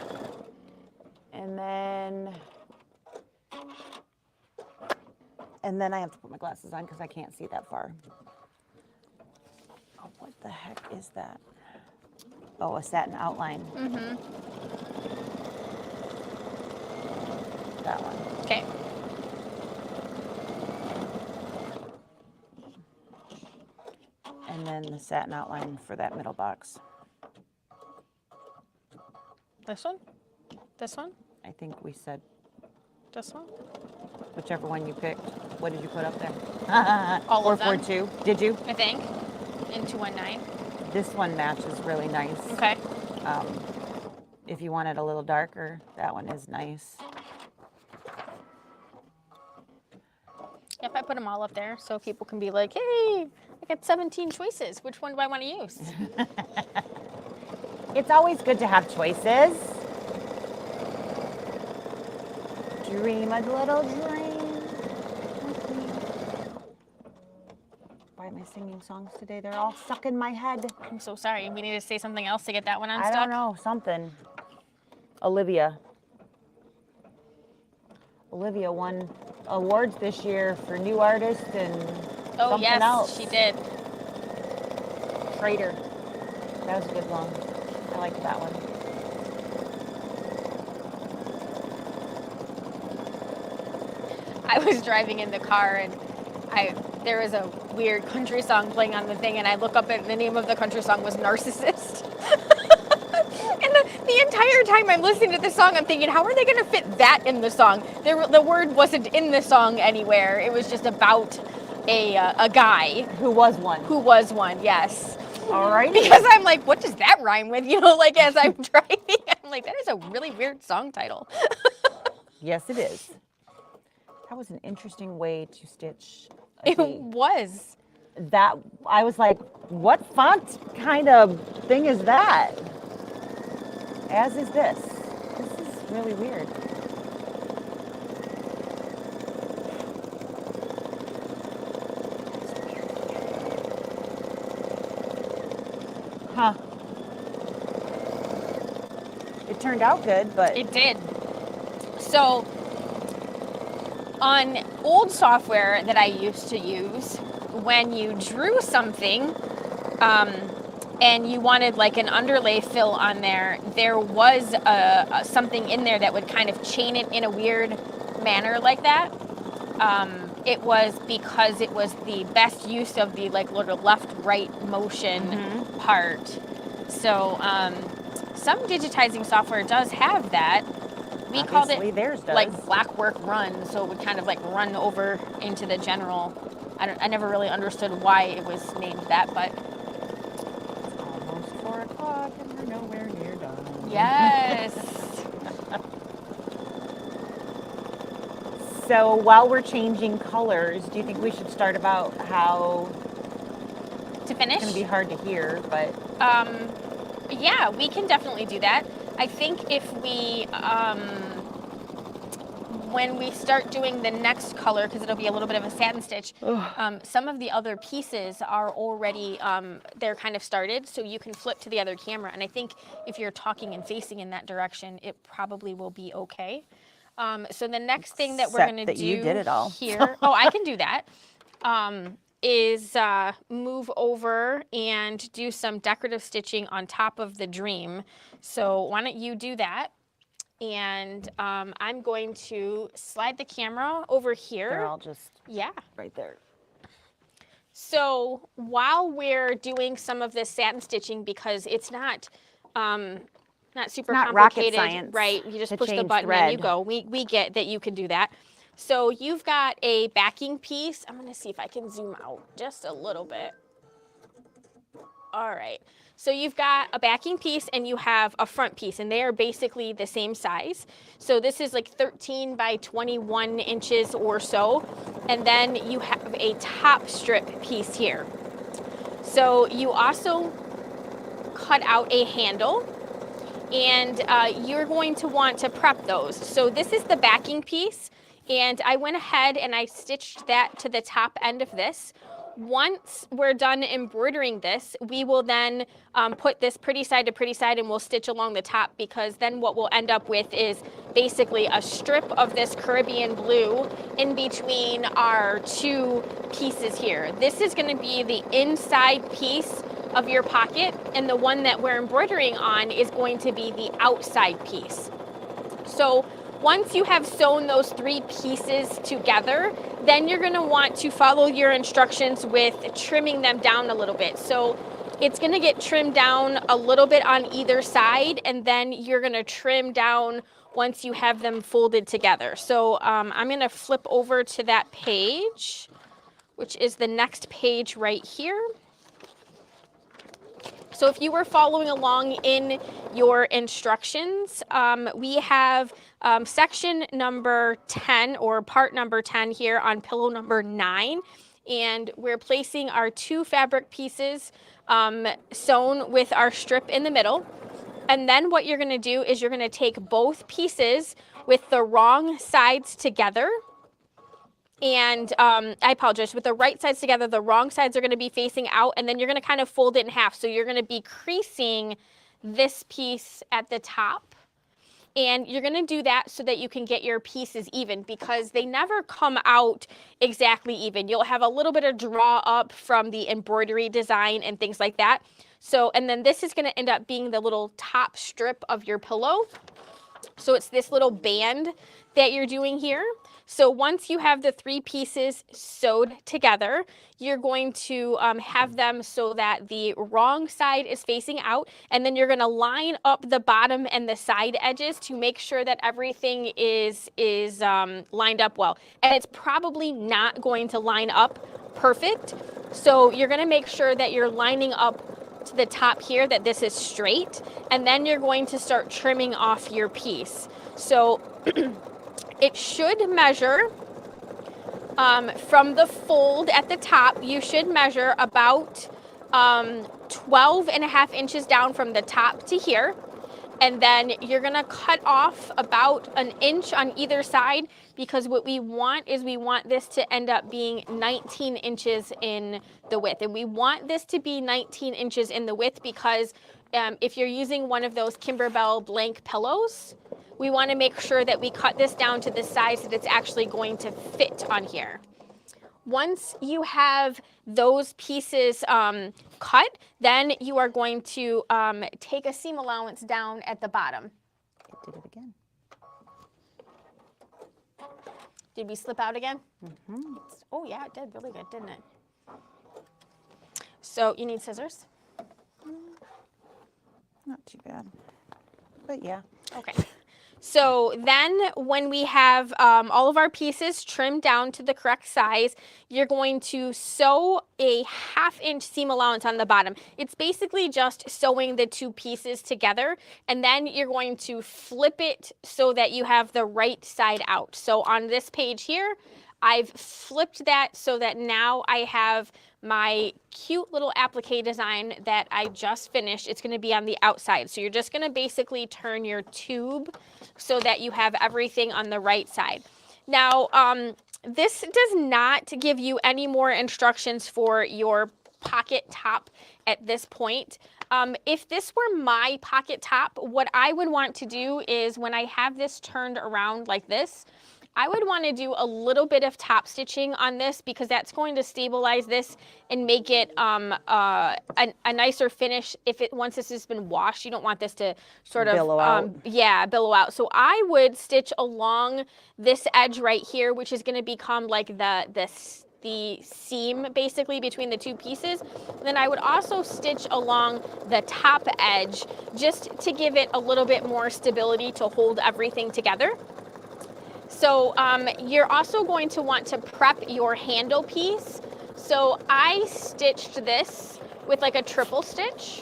And then I have to put my glasses on because I can't see that far. Oh, what the heck is that? Oh, a satin outline. That one. Okay. And then the satin outline for that middle box. This one? This one? I think we said This one? whichever one you picked. What did you put up there? All of them. 442. Did you? I think. In 219. This one matches really nice. Okay. If you want it a little darker, that one is nice. Yep, I put them all up there so people can be like, hey, I got 17 choices. Which one do I want to use? It's always good to have choices. Dream a little dream with me. Why am I singing songs today? They're all stuck in my head. I'm so sorry. We need to say something else to get that one I unstuck. don't know, something. Olivia won awards this year for new artist and Oh, something yes, else. she did. Traitor. That was a good one. I liked that one. I was driving in the car and there was a weird country song playing on the thing, and I look up and the name of the country song was Narcissist. And the entire time I'm listening to the song, I'm thinking, how are they going to fit that in the song? The word wasn't in the song anywhere. It was just about a guy. Who was one? Who was one, yes. All right. Because I'm like, what does that rhyme with? You know, like as I'm driving, I'm like, that is a really weird song title. Yes, it is. That was an interesting way to stitch It was. That, I was like, what font kind of thing is that? As is this. This is really weird. Huh. It turned out good, but It did. So on old software that I used to use, when you drew something and you wanted like an underlay fill on there, there was something in there that would kind of chain it in a weird manner like that. It was because it was the best use of the like little left-right motion part. So some digitizing software does have that. We called it theirs does. like black work run, so it would kind of like run over into the general. I never really understood why it was named that, but It's almost 4 o'clock and we're nowhere near done. yes. So while we're changing colors, do you think we should start about how To finish? it's going to be hard to hear, but Yeah, we can definitely do that. I think if we, when we start doing the next color, because it'll be a little bit of a satin stitch, some of the other pieces are already, they're kind of started, so you can flip to the other camera. And I think if you're talking and facing in that direction, it probably will be okay. So the next thing that we're Except going to that do you did it all. here, oh, I can do that. Is move over and do some decorative stitching on top of the dream. So why don't you do that? And I'm going to slide the camera over here. they're all just Yeah. right there. So while we're doing some of this satin stitching, because it's not super not rocket complicated, science right? You just to push the change button and you thread. go. We get that you can do that. So you've got a backing piece. I'm going to see if I can zoom out just a little bit. All right. So you've got a backing piece and you have a front piece, and they are basically the same size. So this is like 13 by 21 inches or so. And then you have a top strip piece here. So you also cut out a handle, and you're going to want to prep those. So this is the backing piece, and I went ahead and I stitched that to the top end of this. Once we're done embroidering this, we will then put this pretty side to pretty side and we'll stitch along the top, because then what we'll end up with is basically a strip of this Caribbean blue in between our two pieces here. This is going to be the inside piece of your pocket, and the one that we're embroidering on is going to be the outside piece. So once you have sewn those three pieces together, then you're going to want to follow your instructions with trimming them down a little bit. So it's going to get trimmed down a little bit on either side, and then you're going to trim down once you have them folded together. So I'm going to flip over to that page, which is the next page right here. So if you were following along in your instructions, we have section number 10 or part number 10 here on pillow number 9. And we're placing our two fabric pieces sewn with our strip in the middle. And then what you're going to do is you're going to take both pieces with the wrong sides together. And I apologize, with the right sides together, the wrong sides are going to be facing out, and then you're going to kind of fold it in half. So you're going to be creasing this piece at the top, and you're going to do that so that you can get your pieces even, because they never come out exactly even. You'll have a little bit of draw up from the embroidery design and things like that. So, and then this is going to end up being the little top strip of your pillow. So it's this little band that you're doing here. So once you have the 3 pieces sewed together, you're going to have them so that the wrong side is facing out, and then you're going to line up the bottom and the side edges to make sure that everything is lined up well. And it's probably not going to line up perfect. So you're going to make sure that you're lining up to the top here, that this is straight, and then you're going to start trimming off your piece. So it should measure from the fold at the top, you should measure about 12.5 inches down from the top to here. And then you're gonna cut off about 1 inch on either side, because what we want is we want this to end up being 19 inches in the width. And we want this to be 19 inches in the width because if you're using one of those Kimberbell blank pillows, we want to make sure that we cut this down to the size that it's actually going to fit on here. Once you have those pieces cut, then you are going to take a seam allowance down at the bottom. It did it again. Did we slip out again? Mm-hmm. Oh yeah, it did really good, didn't it? So you need scissors? Not too bad, but yeah. Okay. So then when we have all of our pieces trimmed down to the correct size, you're going to sew a 1/2 inch seam allowance on the bottom. It's basically just sewing the 2 pieces together, and then you're going to flip it so that you have the right side out. So on this page here, I've flipped that so that now I have my cute little applique design that I just finished. It's going to be on the outside. So you're just going to basically turn your tube so that you have everything on the right side. Now, this does not give you any more instructions for your pocket top at this point. If this were my pocket top, what I would want to do is when I have this turned around like this, I would want to do a little bit of top stitching on this, because that's going to stabilize this and make it a nicer finish. Once this has been washed, you don't want this to sort of billow out. Yeah, billow out. So I would stitch along this edge right here, which is going to become like the seam basically between the 2 pieces. Then I would also stitch along the top edge just to give it a little bit more stability to hold everything together. So you're also going to want to prep your handle piece. So I stitched this with like a triple stitch.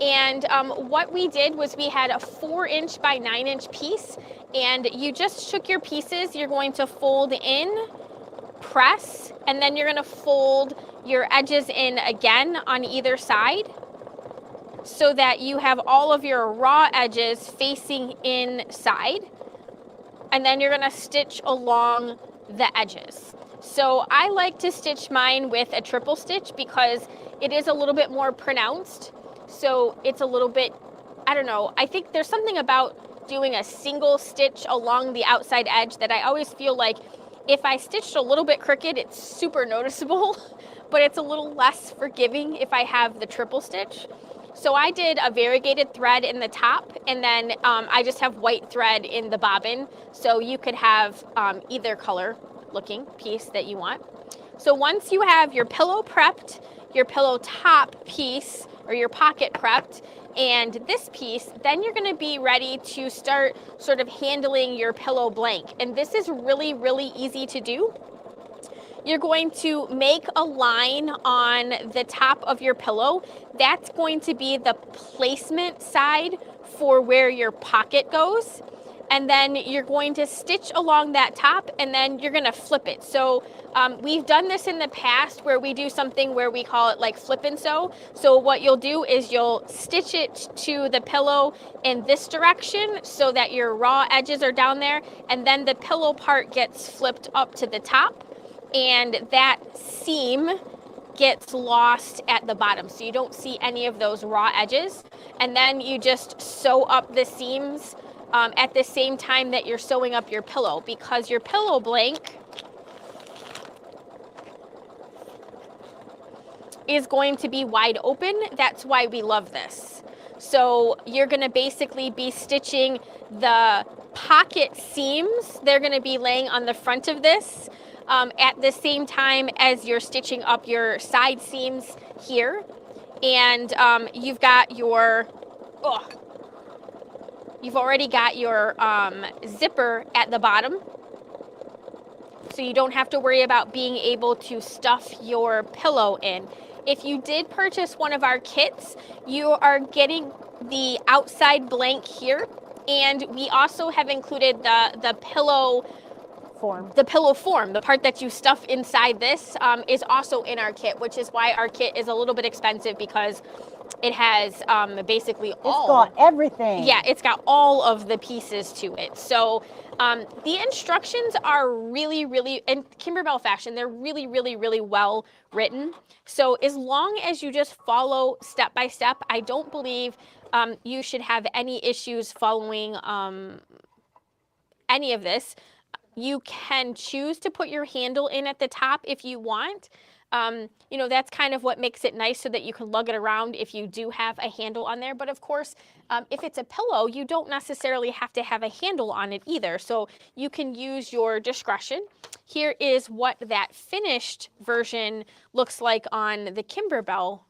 And what we did was we had a 4-inch by 9-inch piece, and you just took your pieces, you're going to fold in, press, and then you're going to fold your edges in again on either side so that you have all of your raw edges facing inside. And then you're going to stitch along the edges. So I like to stitch mine with a triple stitch because it is a little bit more pronounced. So it's a little bit, I don't know, I think there's something about doing a single stitch along the outside edge that I always feel like if I stitched a little bit crooked, it's super noticeable, but it's a little less forgiving if I have the triple stitch. So I did a variegated thread in the top, and then I just have white thread in the bobbin. So you could have either color looking piece that you want. So once you have your pillow prepped, your pillow top piece or your pocket prepped, and this piece, then you're going to be ready to start sort of handling your pillow blank. And this is really, really easy to do. You're going to make a line on the top of your pillow. That's going to be the placement side for where your pocket goes. And then you're going to stitch along that top, and then you're going to flip it. So we've done this in the past where we do something where we call it like flip and sew. So what you'll do is you'll stitch it to the pillow in this direction so that your raw edges are down there, and then the pillow part gets flipped up to the top, and that seam gets lost at the bottom. So you don't see any of those raw edges. And then you just sew up the seams at the same time that you're sewing up your pillow, because your pillow blank is going to be wide open. That's why we love this. So you're going to basically be stitching the pocket seams, they're going to be laying on the front of this at the same time as you're stitching up your side seams here. And you've got your, you've already got your zipper at the bottom. So you don't have to worry about being able to stuff your pillow in. If you did purchase one of our kits, you are getting the outside blank here. And we also have included the pillow Form. The pillow form, the part that you stuff inside this, is also in our kit, which is why our kit is a little bit expensive, because it has basically all. It's got everything. Yeah, it's got all of the pieces to it. So the instructions are really, really, in Kimberbell fashion, they're really, really, really well written. So as long as you just follow step by step, I don't believe you should have any issues following any of this. You can choose to put your handle in at the top if you want. You know, that's kind of what makes it nice, so that you can lug it around if you do have a handle on there. But of course, if it's a pillow, you don't necessarily have to have a handle on it either. So you can use your discretion. Here is what that finished version looks like on the Kimberbell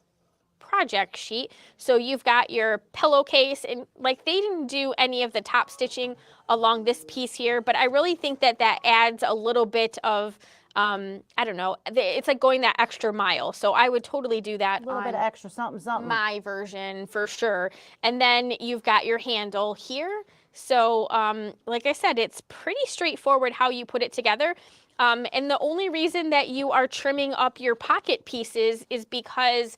project sheet. So you've got your pillowcase, and like, they didn't do any of the top stitching along this piece here, but I really think that that adds a little bit of I don't know, it's like going that extra mile. So I would totally do that. A little bit of extra something. My version for sure. And then you've got your handle here. So like I said, it's pretty straightforward how you put it together. And the only reason that you are trimming up your pocket pieces is because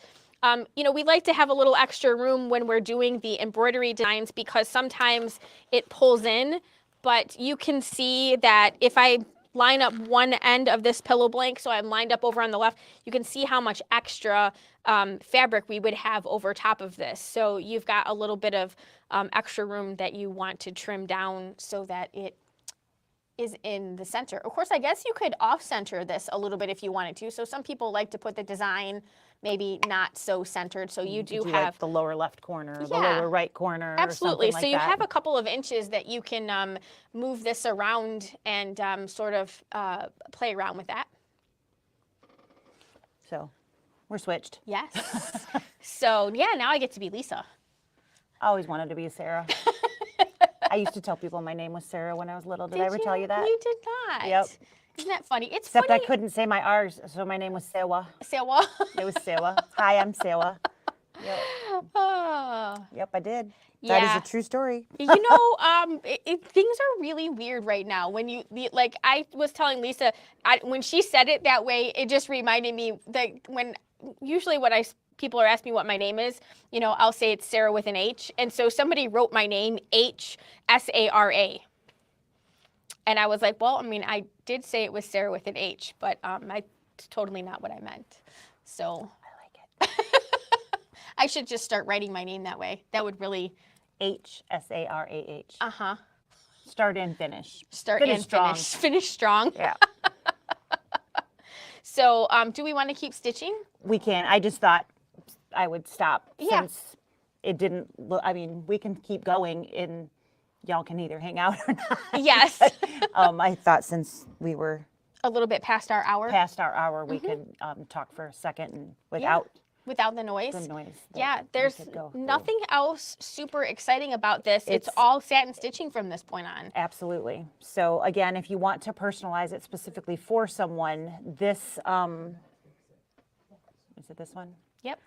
you know, we like to have a little extra room when we're doing the embroidery designs, because sometimes it pulls in. But you can see that if I line up one end of this pillow blank, so I'm lined up over on the left, you can see how much extra fabric we would have over top of this. So you've got a little bit of extra room that you want to trim down so that it is in the center. Of course, I guess you could off-center this a little bit if you wanted to. So some people like to put the design maybe not so centered. So you do have like the lower left corner, the lower right corner. Absolutely. Or something like so you that. have a couple of inches that you can move this around and sort of play around with that. So we're switched. Yes. So yeah, now I get to be Lisa. I always wanted to be Sarah. I used to tell people my name was Sarah when I was little. Did I ever tell you that? You did not. Yep. Isn't that funny? It's Except funny. I couldn't say my R's, so my name was Sewa. Sewa. It was Sewa. Hi, I'm Sewa. Yep. Oh. Yep, I did. Yeah. That is a true story. You know, things are really weird right now. When like, I was telling Lisa, when she said it that way, it just reminded me that usually when people are asking me what my name is, you know, I'll say it's Sarah with an H. And so somebody wrote my name, H-S-A-R-A. And I was like, well, I mean, I did say it was Sarah with an H, but it's totally not what I meant. So I like it. I should just start writing my name that way. That would really. H-S-A-R-A-H. Uh-huh. Start and finish. Start finish and strong. Finish strong. Yeah. So do we want to keep stitching? We can. I just thought I would stop Yes. since it didn't look, I mean, we can keep going and y'all can either hang out or not. Yes. I thought since we were A little bit past our hour. past our hour, we could talk for a second and without Without the noise. the noise. that Yeah, we there's could go through. nothing else super exciting about this. It's all satin stitching from this point on. Absolutely. So again, if you want to personalize it specifically for someone, this, is it this one? Yep.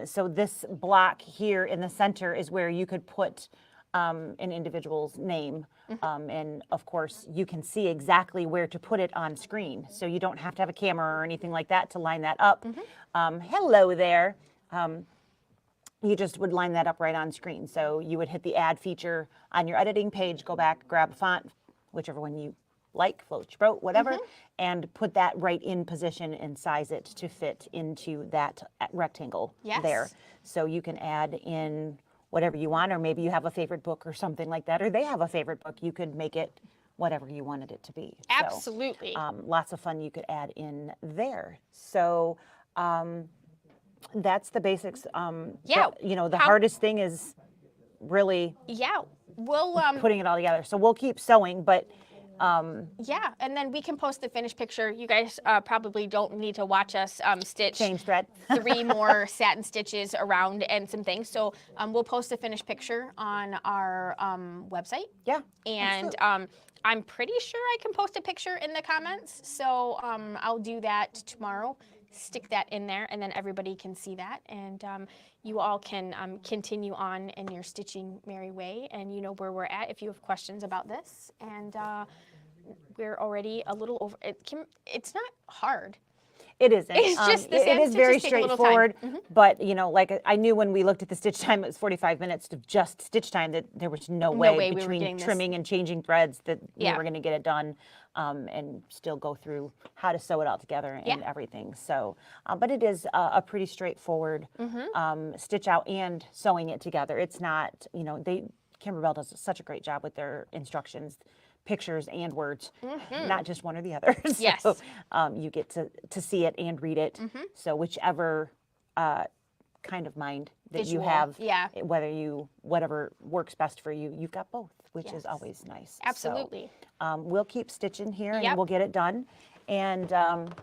So this block here in the center is where you could put an individual's name. And of course, you can see exactly where to put it on screen. So you don't have to have a camera or anything like that to line that up. Hello there. You just would line that up right on screen. So you would hit the add feature on your editing page, go back, grab a font, whichever one you like, float your boat, whatever, and put that right in position and size it to fit into that rectangle there. So you can add in whatever you want, or maybe you have a favorite book or something like that, or they have a favorite book. You could make it whatever you wanted it to be. Absolutely. So, lots of fun you could add in there. So that's the basics. Yeah. You know, the hardest thing is really Yeah. we'll putting it all together. So we'll keep sewing, but yeah, and then we can post the finished picture. You guys probably don't need to watch us stitch change thread. 3 more satin stitches around and some things. So we'll post the finished picture on our website. Yeah. And I'm pretty sure I can post a picture in the comments. So I'll do that tomorrow. Stick that in there, and then everybody can see that. And you all can continue on in your stitching merry way. And you know where we're at if you have questions about this. And we're already a little over. It's not hard. It isn't. It's just the it sand is very stitches take a little time. straightforward, but you know, like I knew when we looked at the stitch time, it was 45 minutes of just stitch time, that there was no way way we were between getting this. trimming and changing threads that we Yeah. were going to get it done, and still go through how to sew it all together and Yeah. everything. So, but it is a pretty straightforward stitch out and sewing it together. It's not, you know, Kimberbell does such a great job with their instructions, pictures and words, not just one or the other. Yes. So you get to see it and read it. So whichever kind of mind that Visual, you have, yeah. whatever works best for you, you've got both, which is Yes. always nice. Absolutely. So, we'll keep stitching here Yep. and we'll get it done. And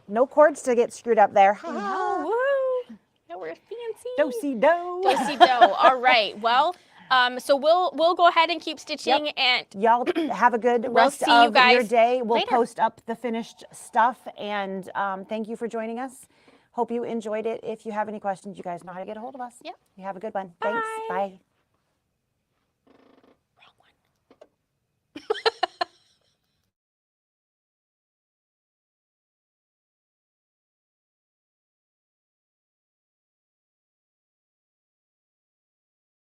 no cords to get screwed up there. Oh, woo! Now we're fancy. Do-si-do. Do-si-do. All right. Well, so we'll go ahead and keep stitching, and Y'all have a good rest see you of your guys day. We'll later. post up the finished stuff, and thank you for joining us. Hope you enjoyed it. If you have any questions, you guys know how to get a hold of us. Yep. You have a good one. Thanks. Bye. Bye.